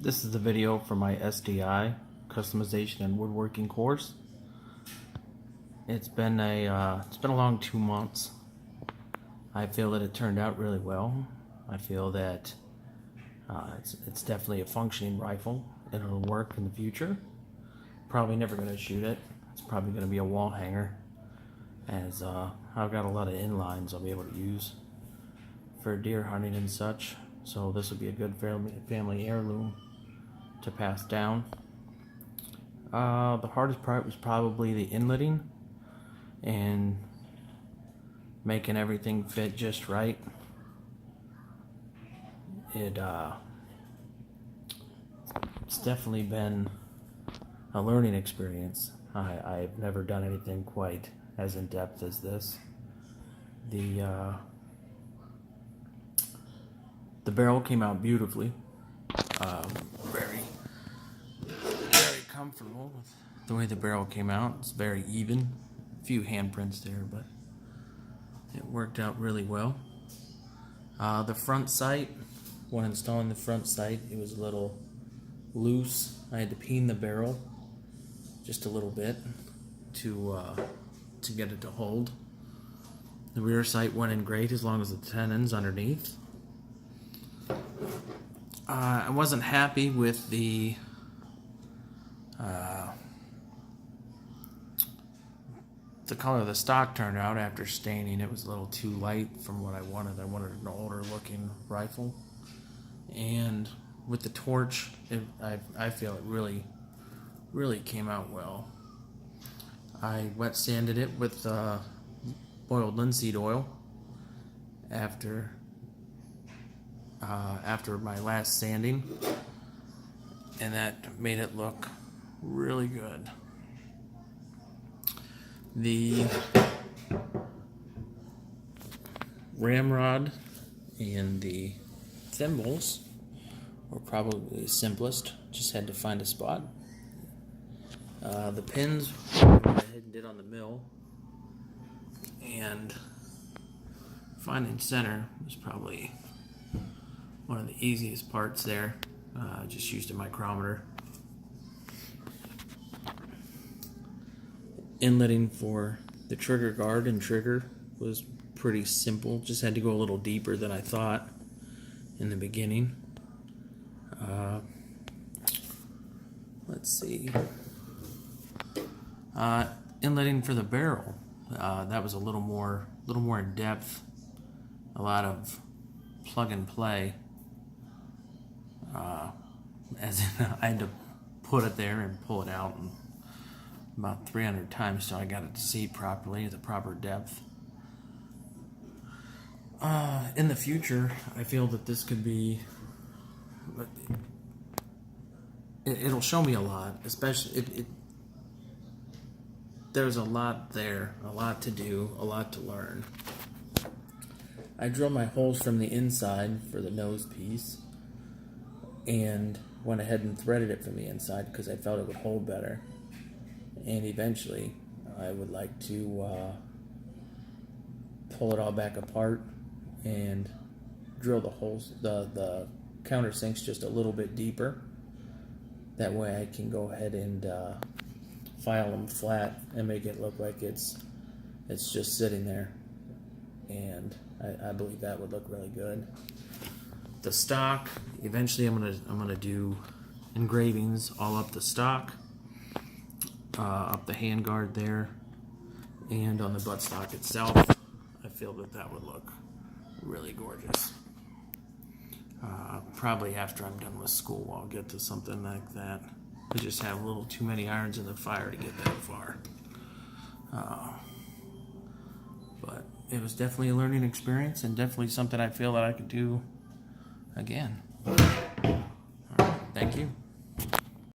This is the video for my SDI customization and woodworking course. It's been a long 2 months. I feel that it turned out really well. I feel that it's definitely a functioning rifle and it'll work in the future. Probably never going to shoot it. It's probably going to be a wall hanger, as I've got a lot of inlines I'll be able to use for deer hunting and such. So this will be a good family heirloom to pass down. The hardest part was probably the inletting and making everything fit just right. It's definitely been a learning experience. I've never done anything quite as in depth as this. The barrel came out beautifully. Very comfortable with the way the barrel came out. It's very even. A few handprints there, but it worked out really well. The front sight, when installing the front sight, it was a little loose. I had to peen the barrel just a little bit to get it to hold. The rear sight went in great as long as the tenons underneath. I wasn't happy with the color the stock turned out after staining. It was a little too light from what I wanted. I wanted an older looking rifle, and with the torch, I feel it really came out well. I wet sanded it with boiled linseed oil after my last sanding, and that made it look really good. The ramrod and the thimbles were probably the simplest. Just had to find a spot. The pins I went ahead and did on the mill, and finding center was probably one of the easiest parts there. I just used a micrometer. Inletting for the trigger guard and trigger was pretty simple. Just had to go a little deeper than I thought in the beginning. Let's see. Inletting for the barrel. That was a little more in depth. A lot of plug and play. As in, I had to put it there and pull it out about 300 times till I got it to seat properly at the proper depth. In the future, I feel that this could be, it'll show me a lot, especially there's a lot there, a lot to do, a lot to learn. I drilled my holes from the inside for the nose piece and went ahead and threaded it from the inside because I felt it would hold better. And eventually I would like to pull it all back apart and drill the holes, the countersinks just a little bit deeper. That way I can go ahead and file them flat and make it look like it's just sitting there. And I believe that would look really good. The stock, eventually I'm gonna do engravings all up the stock, up the handguard there, and on the buttstock itself. I feel that would look really gorgeous. Probably after I'm done with school, I'll get to something like that. I just have a little too many irons in the fire to get that far. But it was definitely a learning experience and definitely something I feel that I could do again. All right, thank you.